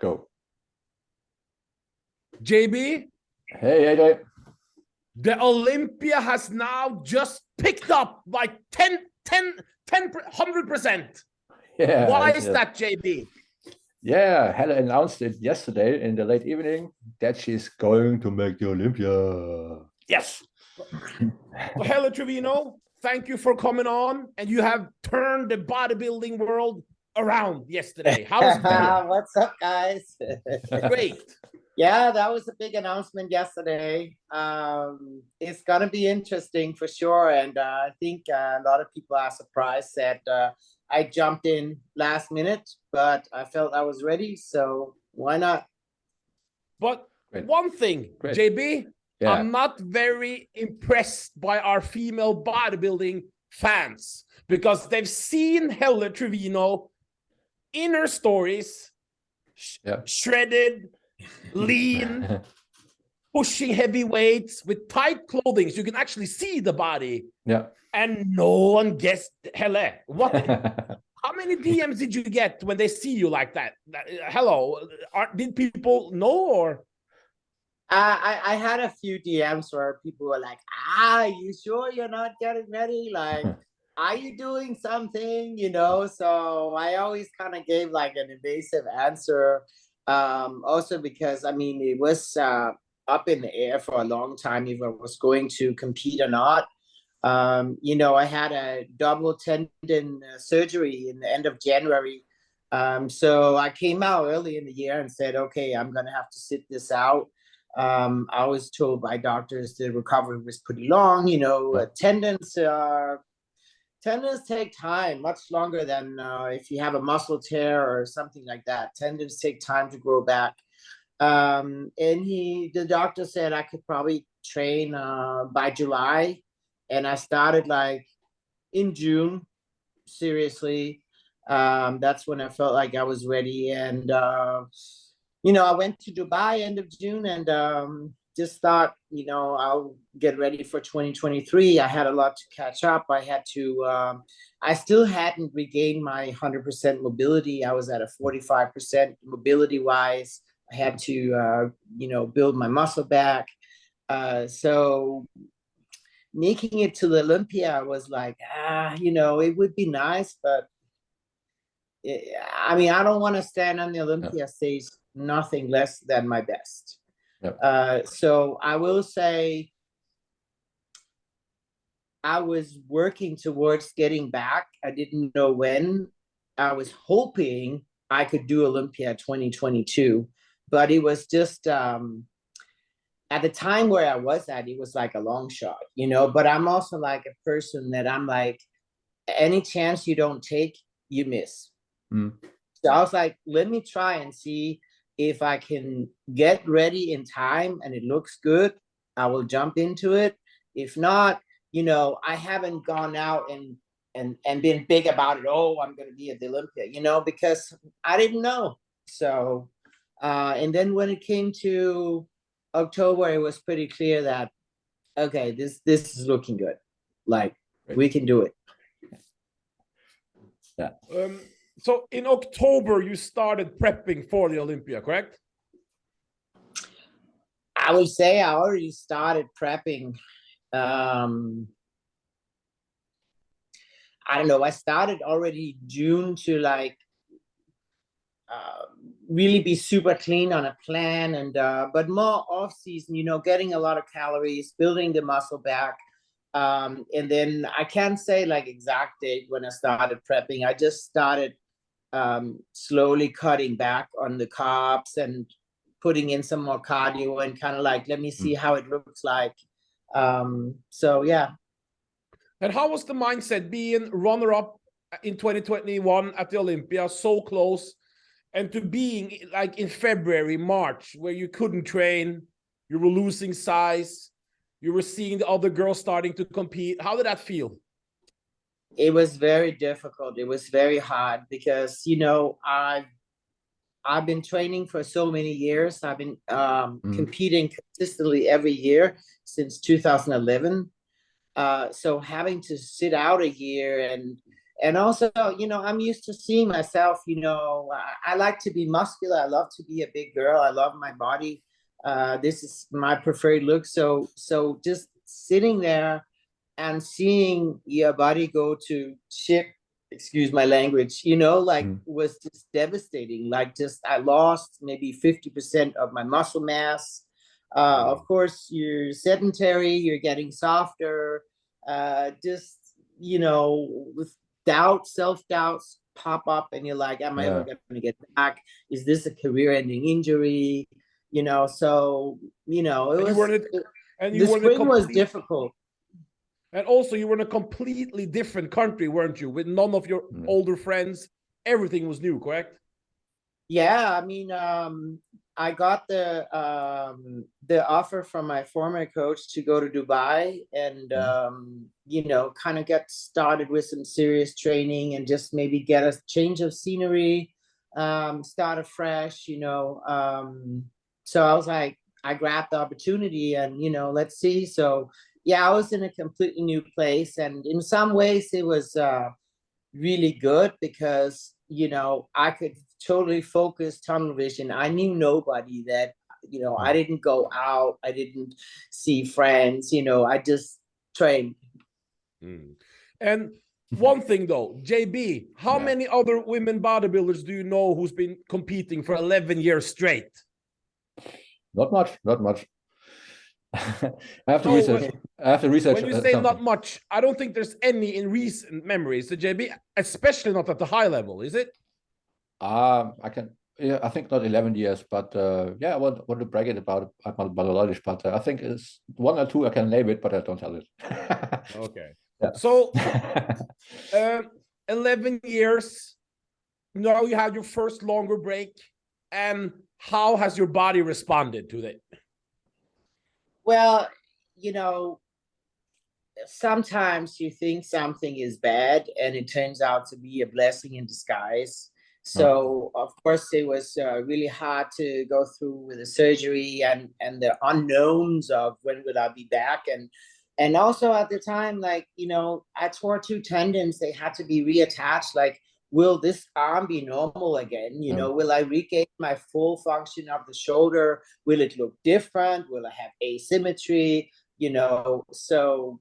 Go. JB, Hey, AJ. the Olympia has now just picked up by 100%. Yeah. Why is that, JB? Yeah, Helle announced it yesterday in the late evening that she's going to make the Olympia. Yes. Helle Trevino, thank you for coming on. And you have turned the bodybuilding world around yesterday. How was it? What's up, guys? Great. Yeah, that was a big announcement yesterday. It's gonna be interesting for sure, and I think a lot of people are surprised that I jumped in last minute, but I felt I was ready, so why not? But Great. one thing, Great. JB, Yeah. I'm not very impressed by our female bodybuilding fans because they've seen Helle Trevino in her stories, shredded, lean, pushing heavy weights with tight clothing, so you can actually see the body. Yeah. And no one guessed Helle. What? How many DMs did you get when they see you like that? Hello, did people know or? I had a few DMs where people were like, you sure you're not getting ready? Like, are you doing something? You know, so I always kind of gave like an evasive answer. Also because, I mean, it was up in the air for a long time if I was going to compete or not. You know, I had a double tendon surgery in the end of January. So I came out early in the year and said, okay, I'm going to have to sit this out. I was told by doctors the recovery was pretty long. You know, tendons take time, much longer than if you have a muscle tear or something like that. Tendons take time to grow back. And the doctor said I could probably train by July. And I started like in June, seriously. That's when I felt like I was ready. And you know, I went to Dubai end of June and just thought, you know, I'll get ready for 2023. I had a lot to catch up. I had to, I still hadn't regained my 100% mobility. I was at a 45% mobility wise. I had to, you know, build my muscle back. So making it to the Olympia was like, you know, it would be nice, but I mean, I don't want to stand on the Olympia stage nothing less than my best. So I will say I was working towards getting back. I didn't know when. I was hoping I could do Olympia 2022, but it was just at the time where I was at, it was like a long shot, you know. But I'm also like a person that I'm like, any chance you don't take, you miss. So I was like, let me try and see if I can get ready in time and it looks good, I will jump into it. If not, you know, I haven't gone out and been big about it. Oh, I'm going to be at the Olympia, you know, because I didn't know. So, and then when it came to October, it was pretty clear that, okay, this is looking good. Like, we can do it. Yeah. So in October, you started prepping for the Olympia, correct? I would say I already started prepping. I don't know. I started already June to like really be super clean on a plan, and but more off season, you know, getting a lot of calories, building the muscle back. And then I can't say like exact date when I started prepping. I just started slowly cutting back on the carbs and putting in some more cardio and kind of like, let me see how it looks like. So yeah. And how was the mindset being runner-up in 2021 at the Olympia, so close, and to being like in February, March, where you couldn't train, you were losing size, you were seeing the other girls starting to compete? How did that feel? It was very difficult. It was very hard because, you know, I've been training for so many years. I've been competing consistently every year since 2011. So having to sit out a year And also, you know, I'm used to seeing myself, you know, I like to be muscular. I love to be a big girl. I love my body. This is my preferred look. So just sitting there and seeing your body go to shit, excuse my language, you know, like was just devastating. Like just I lost maybe 50% of my muscle mass. Of course, you're sedentary, you're getting softer, just, you know, with self-doubts pop up, and you're like, am I ever going to get back? Is this a career-ending injury? You know, so, you know, the spring was difficult. And also, you were in a completely different country, weren't you? With none of your older friends, everything was new, correct? Yeah, I mean, I got the offer from my former coach to go to Dubai and you know, kind of get started with some serious training and just maybe get a change of scenery, start afresh, you know. So I was like, I grabbed the opportunity and, you know, let's see. So yeah, I was in a completely new place, and in some ways it was really good because, you know, I could totally focus, tunnel vision. I knew nobody that, you know, I didn't go out, I didn't see friends, you know, I just trained. And one thing though, JB, how many other women bodybuilders do you know who's been competing for 11 years straight? Not much. I have to research. When you say something. not much, I don't think there's any in recent memories. The JB, especially not at the high level, is it? I can. Yeah, I think not 11 years, but yeah, I want to brag it about biologisch, but I think it's 1 or 2. I can name it, but I don't tell it. Okay. Yeah. So 11 years. Now you had your first longer break, and how has your body responded to that? Well, you know, sometimes you think something is bad and it turns out to be a blessing in disguise. So of course it was really hard to go through with the surgery and the unknowns of when will I be back, and also at the time, like, you know, I tore 2 tendons. They had to be reattached. Like, will this arm be normal again? You know, will I regain my full function of the shoulder? Will it look different? Will I have asymmetry? You know, so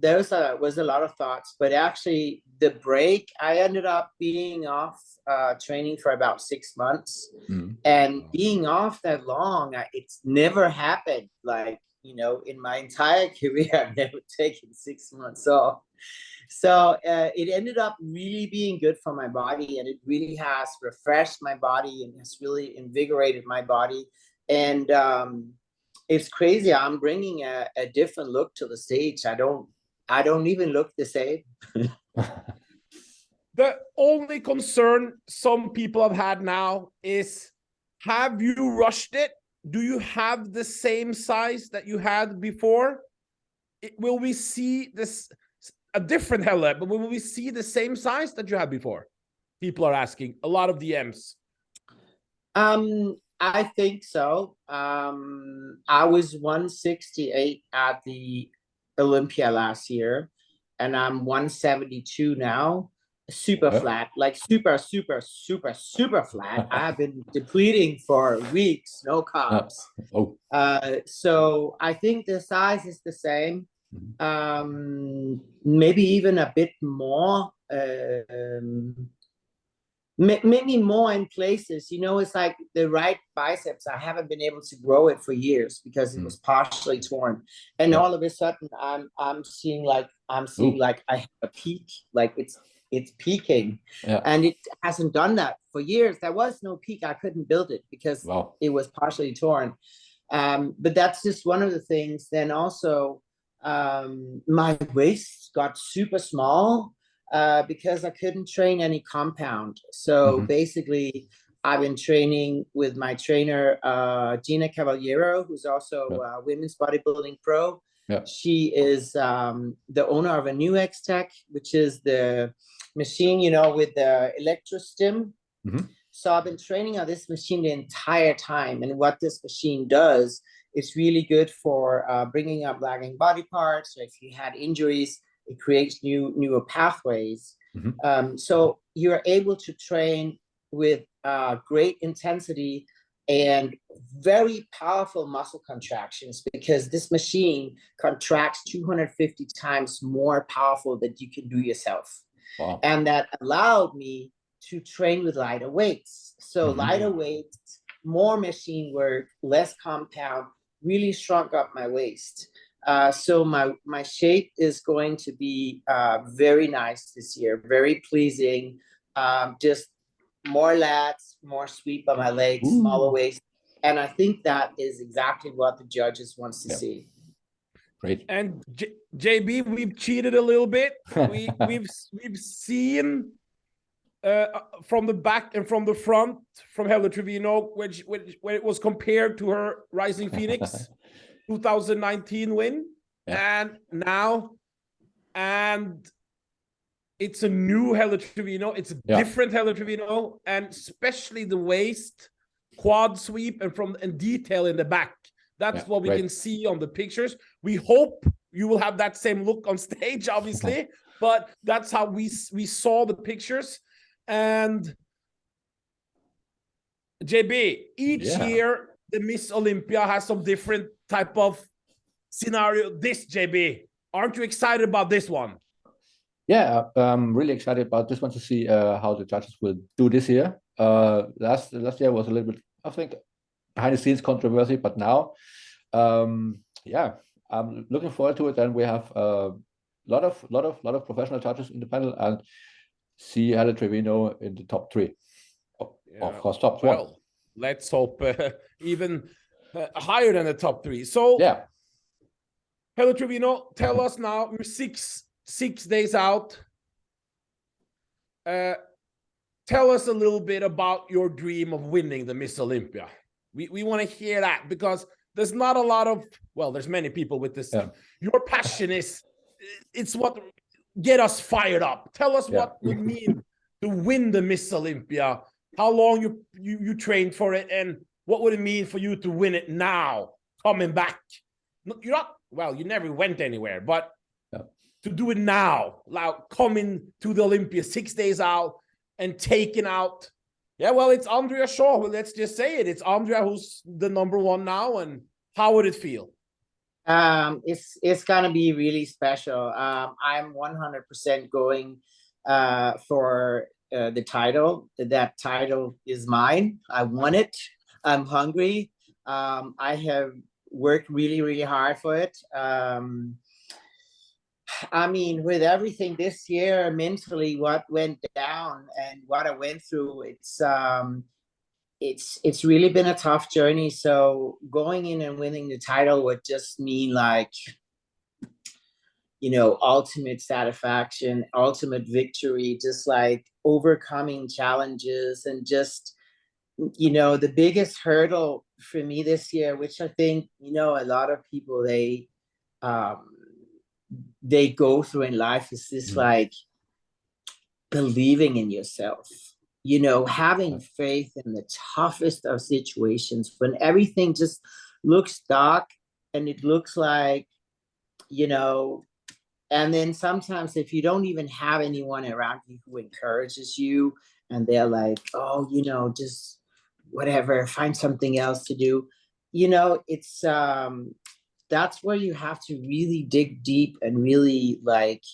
there was a lot of thoughts, but actually the break, I ended up being off training for about 6 months, and being off that long, it's never happened. Like, you know, in my entire career, I've never taken 6 months off. So it ended up really being good for my body, and it really has refreshed my body and has really invigorated my body. And it's crazy. I'm bringing a different look to the stage. I don't even look the same. The only concern some people have had now is, have you rushed it? Do you have the same size that you had before? Will we see this, a different Helle, but will we see the same size that you had before? People are asking, a lot of DMs. I think so. I was 168 at the Olympia last year, and I'm 172 now. Super flat, like super flat. I have been depleting for weeks, no carbs. So I think the size is the same. Maybe even a bit more. Maybe more in places, you know. It's like the right biceps, I haven't been able to grow it for years because it was partially torn, and all of a sudden I'm seeing like I have a peak, like it's peaking, and it hasn't done that for years. There was no peak. I couldn't build it because it was partially torn. But that's just one of the things. Then also my waist got super small because I couldn't train any compound. So basically, I've been training with my trainer, Gina Cavaliero, who's also a women's bodybuilding pro. She is the owner of a new X-Tech, which is the machine, you know, with the electrostim. So I've been training on this machine the entire time. And what this machine does, it's really good for bringing up lagging body parts. So if you had injuries, It creates newer pathways. So you're able to train with great intensity and very powerful muscle contractions, because this machine contracts 250 times more powerful than you can do yourself. Wow. And that allowed me to train with lighter weights. So lighter weights, more machine work, less compound, really shrunk up my waist. So my shape is going to be very nice this year, very pleasing. Just more lats, more sweep on my legs, smaller waist. And I think that is exactly what the judges wants to see. Great. And JB, we've cheated a little bit. We've seen from the back and from the front from Helle Trevino, which when it was compared to her Rising Phoenix 2019 win, and now, and it's a new Helle Trevino. It's a different Helle Trevino, and especially the waist, quad sweep, and detail in the back. That's what we can see on the pictures. We hope you will have that same look on stage, obviously, but that's how we saw the pictures. And JB, each year the Miss Olympia has some different type of scenario. This, JB, aren't you excited about this one? Yeah, I'm really excited about this one to see how the judges will do this year. Last year was a little bit, I think, behind the scenes controversy, but now, yeah, I'm looking forward to it. And we have a lot of professional judges in the panel, and see Helle Trevino in the top 3. Of course, top 1. Well, let's hope even higher than the top 3. So, yeah, Helle Trevino, tell us now. We're six days out. Tell us a little bit about your dream of winning the Miss Olympia. We want to hear that, because there's not a lot of, well, there's many people with this. Your passion it's what get us fired up. Tell us what would mean to win the Miss Olympia, how long you trained for it, and what would it mean for you to win it now, coming back. You're not, well, you never went anywhere, but to do it now, like coming to the Olympia 6 days out and taking out, well, it's Andrea Shaw. Well, let's just say it. It's Andrea who's the #1 now. And how would it feel? It's gonna be really special. I'm 100% going for the title. That title is mine. I want it. I'm hungry. I have worked really, really hard for it. I mean, with everything this year, mentally, what went down and what I went through, it's really been a tough journey. So going in and winning the title would just mean, like, you know, ultimate satisfaction, ultimate victory, just like overcoming challenges, and just, you know, the biggest hurdle for me this year, which I think, you know, a lot of people, they go through in life, is this like believing in yourself, you know, having faith in the toughest of situations, when everything just looks dark and it looks like, you know, and then sometimes if you don't even have anyone around you who encourages you, and they're like, oh, you know, just whatever, find something else to do, you know, it's that's where you have to really dig deep and really, like,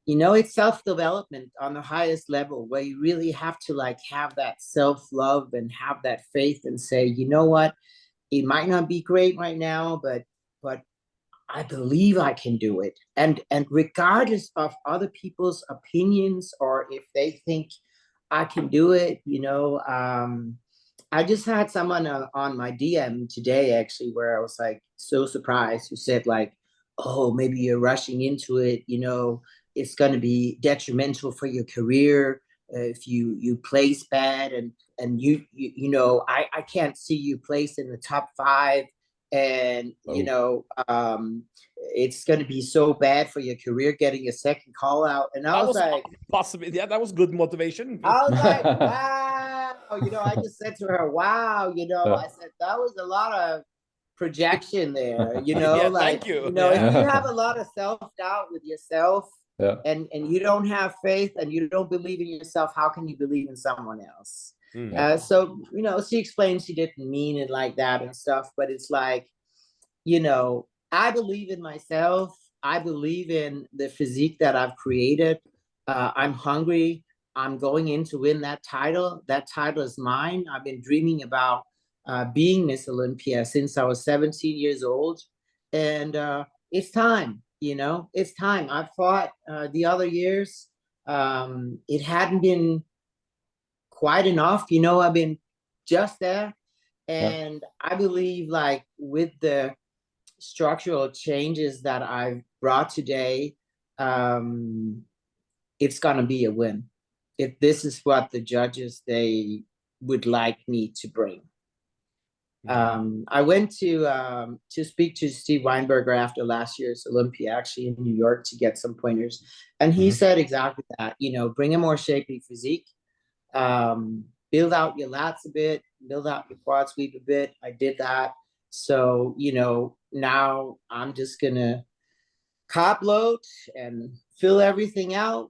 you know, it's self-development on the highest level, where you really have to, like, have that self-love and have that faith and say, you know what, it might not be great right now, but I believe I can do it. And regardless of other people's opinions, or if they think I can do it, you know, I just had someone on my DM today, actually, where I was like so surprised, who said, like, oh, maybe you're rushing into it, you know, it's going to be detrimental for your career if you place bad, and you know, I can't see you place in the top 5, and you know, it's going to be so bad for your career getting a second call out. And I was like, possibly, that was good motivation. I was like, wow, you know, I just said to her, wow, you know, I said that was a lot of projection there, you know, like, thank you. you know, if you have a lot of self-doubt with yourself, and you don't have faith and you don't believe in yourself, how can you believe in someone else? So, you know, she explained she didn't mean it like that and stuff, but it's like, you know, I believe in myself. I believe in the physique that I've created. I'm hungry. I'm going in to win that title. That title is mine. I've been dreaming about being Miss Olympia since I was 17 years old. And it's time, you know, it's time. I fought the other years. It hadn't been quite enough, you know, I've been just there. And I believe, like, with the structural changes that I've brought today, it's gonna be a win. If this is what the judges, they would like me to bring. I went to speak to Steve Weinberger after last year's Olympia, actually in New York, to get some pointers. And he said exactly that, you know, bring a more shapely physique, build out your lats a bit, build out your quad sweep a bit. I did that. So, you know, now I'm just gonna cop load and fill everything out,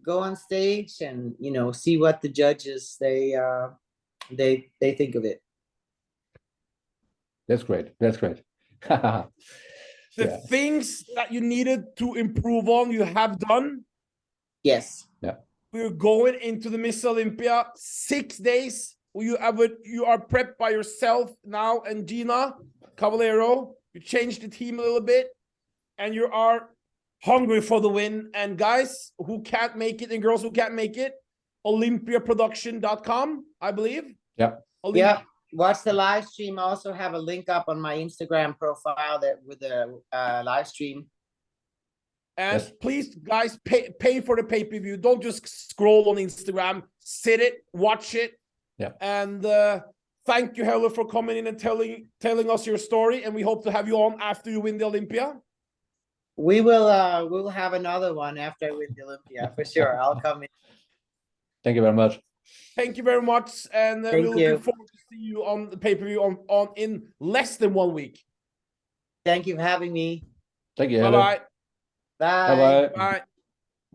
go on stage, and, you know, see what the judges they think of it. That's great. That's great. The things that you needed to improve on, you have done. Yes. Yeah. We're going into the Miss Olympia 6 days. You are prepped by yourself now, and Gina Cavallero. You changed the team a little bit, and you are hungry for the win. And guys who can't make it and girls who can't make it, olympiaproduction.com, I believe. Yeah. Yeah. Watch the live stream. I also have a link up on my Instagram profile that with the live stream. And please, guys, pay for the pay-per-view. Don't just scroll on Instagram. Sit it, watch it. Yeah. And thank you, Helle, for coming in and telling us your story. And we hope to have you on after you win the Olympia. We will we'll have another one after I win the Olympia for sure. I'll come in. Thank you very much. Thank you very much. And we're looking forward to see you on the pay-per-view on in less than 1 week. Thank you for having me. Thank you. Bye-bye. Bye. Bye-bye. Bye.